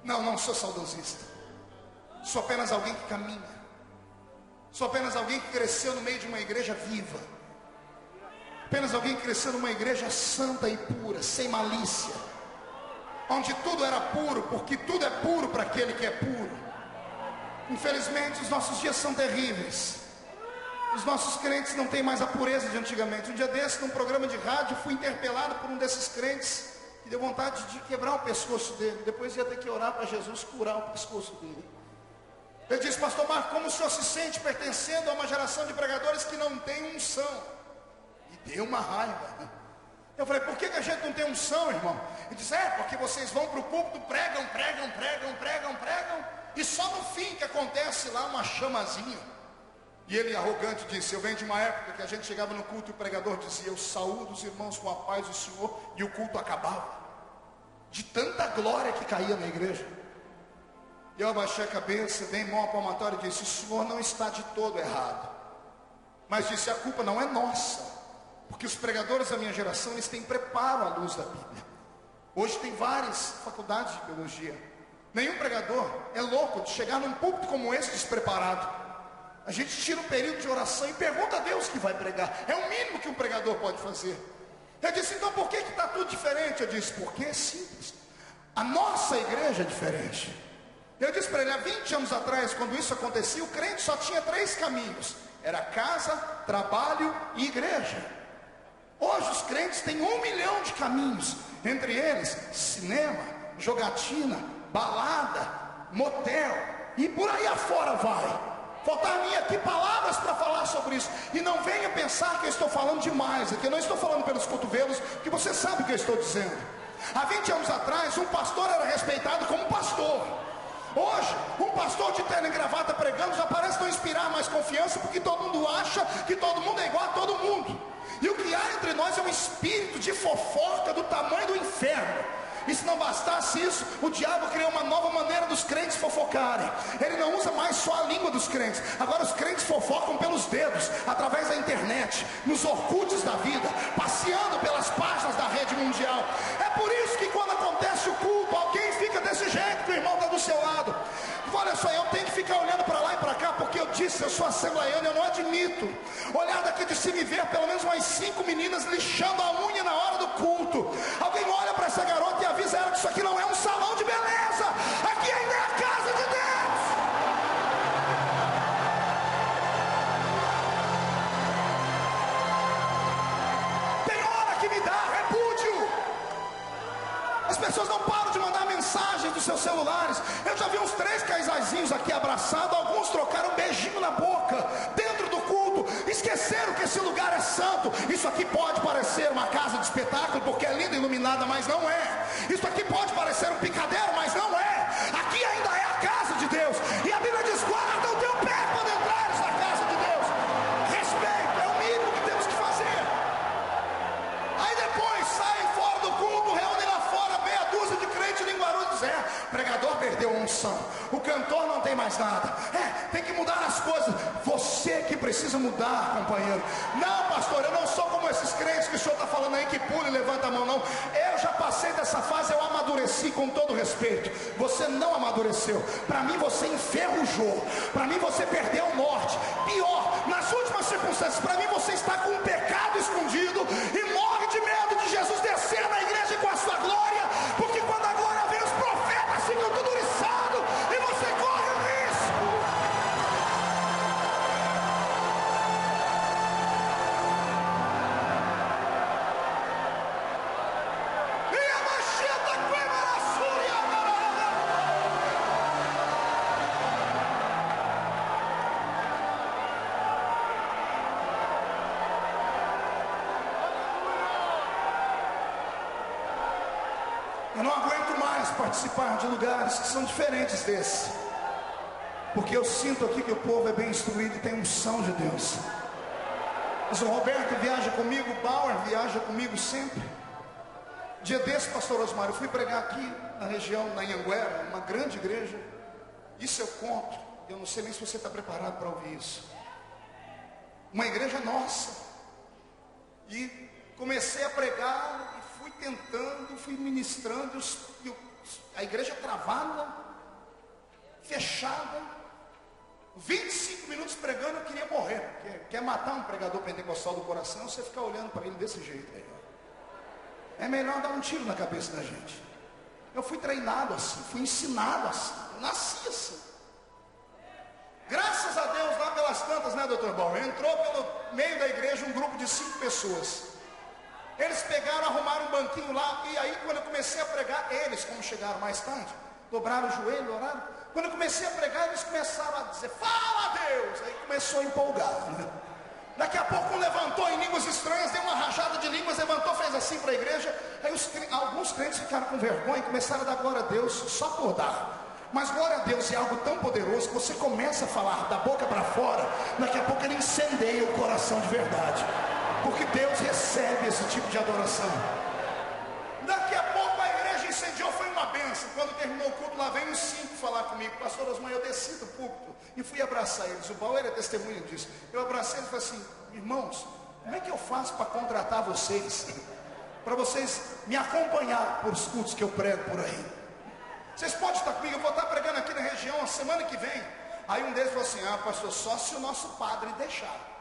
Não, não sou saudosista. Sou apenas alguém que caminha. Sou apenas alguém que cresceu no meio de uma igreja viva. Apenas alguém que cresceu numa igreja santa e pura, sem malícia, onde tudo era puro, porque tudo é puro para aquele que é puro. Infelizmente os nossos dias são terríveis. Os nossos crentes não têm mais a pureza de antigamente. Um dia desse, num programa de rádio, fui interpelado por um desses crentes e deu vontade de quebrar o pescoço dele. Depois ia ter que orar para Jesus curar o pescoço dele. Ele disse: pastor Marco, como o senhor se sente pertencendo a uma geração de pregadores que não tem unção? E deu uma raiva. Eu falei: por que a gente não tem unção, irmão? Ele disse: porque vocês vão para o púlpito, pregam, e só no fim que acontece lá uma chamazinha. E ele, arrogante, disse: eu venho de uma época que a gente chegava no culto e o pregador dizia: eu saúdo os irmãos com a paz do Senhor, e o culto acabava, de tanta glória que caía na igreja. E eu abaixei a cabeça, dei mão à palmatória e disse: o senhor não está de todo errado. Mas disse: a culpa não é nossa, porque os pregadores da minha geração, eles têm preparo à luz da Bíblia. Hoje tem várias faculdades de teologia. Nenhum pregador é louco de chegar num púlpito como esse despreparado. A gente tira um período de oração e pergunta a Deus que vai pregar. É o mínimo que um pregador pode fazer. Eu disse: então por que está tudo diferente? Eu disse: porque é simples. A nossa igreja é diferente. Eu disse para ele: há 20 anos atrás, quando isso acontecia, o crente só tinha 3 caminhos: era casa, trabalho e igreja. Hoje os crentes têm 1 milhão de caminhos. Entre eles, cinema, jogatina, balada, motel, e por aí afora vai. Faltar-me aqui palavras para falar sobre isso. E não venha pensar que eu estou falando demais aqui. Eu não estou falando pelos cotovelos, porque você sabe o que eu estou dizendo. Há 20 anos atrás, um pastor era respeitado como pastor. Hoje, um pastor de terno e gravata pregando já parece não inspirar mais confiança, porque todo mundo acha que todo mundo é igual a todo mundo. E o que há entre nós é um espírito de fofoca do tamanho do inferno. E se não bastasse isso, o diabo criou uma nova maneira dos crentes fofocarem. Ele não usa mais só a língua dos crentes. Agora os crentes fofocam pelos dedos, através da internet, nos orkutes da vida, passeando pelas páginas da rede mundial. É por isso que quando acontece o culto, alguém fica desse jeito, que o irmão está do seu lado. Olha só, eu tenho que ficar olhando para lá e para cá, porque eu disse: eu sou assembleiano, eu não admito olhar daqui de cima e ver pelo menos umas 5 meninas lixando a unha na hora do culto. Alguém olha para essa garota e avisa ela que isso aqui não é um salão de beleza, aqui ainda é a casa de Deus. Tem hora que me dá repúdio. As pessoas não param de mandar mensagens dos seus celulares. Eu já vi uns 3 casaizinhos aqui abraçados. Alguns trocaram um beijinho na boca dentro do culto. Esqueceram que esse lugar é santo. Isso aqui pode parecer uma casa de espetáculo, porque é linda e iluminada, mas não é. Isso aqui pode parecer um picadeiro, mas não é. Aqui ainda é a casa de Deus. E a Bíblia diz: guarda o teu pé quando entrares na casa de Deus. Respeito é o mínimo que temos que fazer. Aí depois saem fora do culto, reúnem lá fora meia dúzia de crentes em Guarulhos. O pregador perdeu a unção, o cantor não tem mais nada. Tem que mudar as coisas. Você que precisa mudar, companheiro. Não, pastor, eu não sou como esses crentes que o senhor está falando aí, que pula e levanta a mão, não. Eu já passei dessa fase, eu amadureci, com todo respeito. Você não amadureceu. Para mim você enferrujou. Para mim você perdeu o norte. Pior, nas últimas circunstâncias, para mim você está com um pecado escondido e morre de medo de Jesus descer na igreja com a sua glória, porque quando a glória vem, os profetas ficam tudo oriçados e você corre o risco. E a macheta queima na fúria. Eu não aguento mais participar de lugares que são diferentes desse, porque eu sinto aqui que o povo é bem instruído e tem unção de Deus. Mas o Roberto viaja comigo, o Bauer viaja comigo sempre. Dia desse, pastor Osmar, eu fui pregar aqui na região, na Anhanguera, uma grande igreja. Isso eu conto, eu não sei nem se você está preparado para ouvir isso. Uma igreja nossa. E comecei a pregar e fui tentando, fui ministrando, e o A igreja travada, fechada, 25 minutos pregando, eu queria morrer. Quer matar um pregador pentecostal do coração, você ficar olhando para ele desse jeito aí. É melhor dar um tiro na cabeça da gente. Eu fui treinado assim, fui ensinado assim, eu nasci assim. Graças a Deus, lá pelas tantas, né, doutor Bauer? Entrou pelo meio da igreja um grupo de 5 pessoas. Eles pegaram, arrumaram um banquinho lá, e aí quando eu comecei a pregar, eles, como chegaram mais tarde, dobraram o joelho, oraram. Quando eu comecei a pregar, eles começaram a dizer, fala Deus! Aí começou a empolgar, né? Daqui a pouco um levantou em línguas estranhas, deu uma rajada de línguas, levantou, fez assim para a igreja. Aí alguns crentes ficaram com vergonha e começaram a dar glória a Deus só por dar. Mas glória a Deus é algo tão poderoso que você começa a falar da boca para fora, daqui a pouco ele incendeia o coração de verdade, porque Deus recebe esse tipo de adoração. Daqui a pouco a igreja incendiou, foi uma benção. Quando terminou o culto, lá vem os 5 falar comigo. Pastor Osmar, eu desci do púlpito e fui abraçar eles. O Bauer é testemunha disso. Eu abracei eles e falei assim, irmãos, como é que eu faço para contratar vocês? Para vocês me acompanhar por os cultos que eu prego por aí. Vocês podem estar comigo, eu vou estar pregando aqui na região a semana que vem. Aí um deles falou assim, pastor, só se o nosso padre deixar.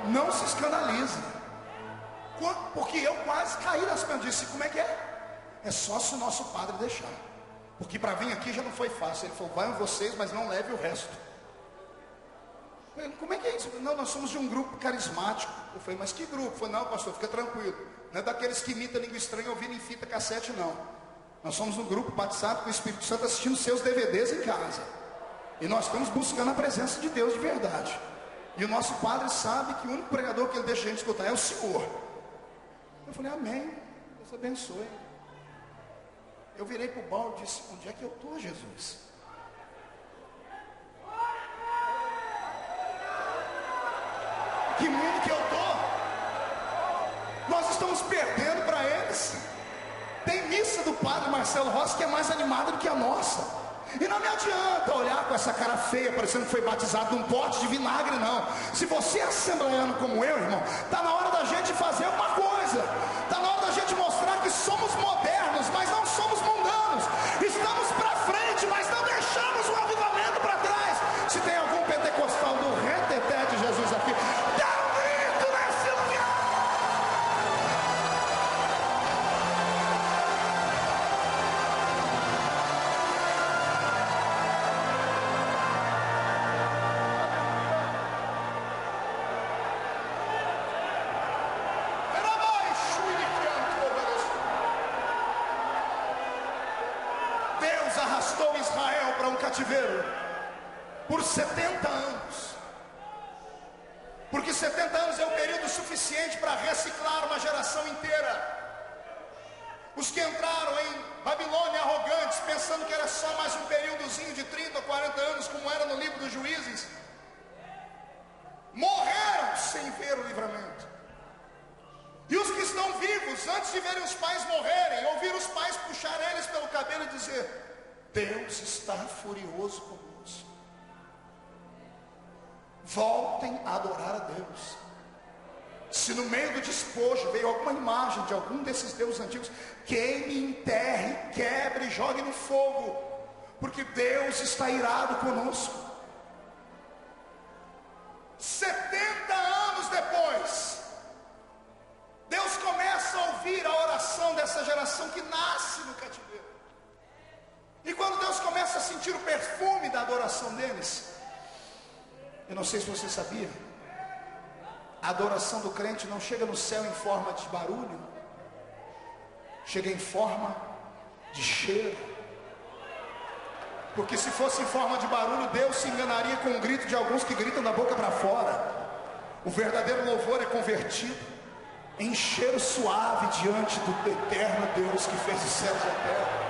Não se escandalize, porque eu quase caí nas pernas. Disse, como é que é? É só se o nosso padre deixar, porque para vir aqui já não foi fácil. Ele falou, vai vocês, mas não leve o resto. Eu falei, como é que é isso? Não, nós somos de um grupo carismático. Eu falei, mas que grupo? Eu falei, não, pastor, fica tranquilo, não é daqueles que imitam língua estranha ouvindo em fita cassete, não. Nós somos um grupo batizado com o Espírito Santo, assistindo seus DVDs em casa, e nós estamos buscando a presença de Deus de verdade. E o nosso padre sabe que o único pregador que ele deixa a gente escutar é o Senhor. Eu falei, amém, Deus abençoe. Eu virei para o Bauer e disse, onde é que eu estou, Jesus? Que mundo que eu estou? Nós estamos perdendo para eles. Tem missa do padre Marcelo Rossi que é mais animada do que a nossa. E não me adianta olhar com essa cara feia, parecendo que foi batizado num pote de vinagre, não. Se você é assembleiano como eu, irmão, está na hora da gente fazer uma coisa. Está na hora da gente mostrar que somos modernos, mas não somos mundanos. Estamos para frente, mas não deixamos o avivamento para trás. Se tem algum pentecostal do reteté de Jesus aqui, dá um grito nesse lugar. Arrastou Israel para um cativeiro por 70 anos, porque 70 anos é o período suficiente para reciclar uma geração inteira. Os que entraram em Babilônia arrogantes, pensando que era só mais um períodozinho de 30 ou 40 anos, como era no livro dos Juízes, morreram sem ver o livramento. E os que estão vivos, antes de verem os pais morrerem, ouvir os pais puxar eles pelo cabelo e dizer, Deus está furioso conosco. Voltem a adorar a Deus. Se no meio do despojo veio alguma imagem de algum desses deuses antigos, queime, enterre, quebre, jogue no fogo, porque Deus está irado conosco. 70 anos depois, Deus começa a ouvir a oração dessa geração que nasce no cativeiro. E quando Deus começa a sentir o perfume da adoração deles, eu não sei se você sabia, a adoração do crente não chega no céu em forma de barulho, chega em forma de cheiro. Porque se fosse em forma de barulho, Deus se enganaria com o grito de alguns que gritam da boca para fora. O verdadeiro louvor é convertido em cheiro suave diante do eterno Deus que fez os céus e a terra.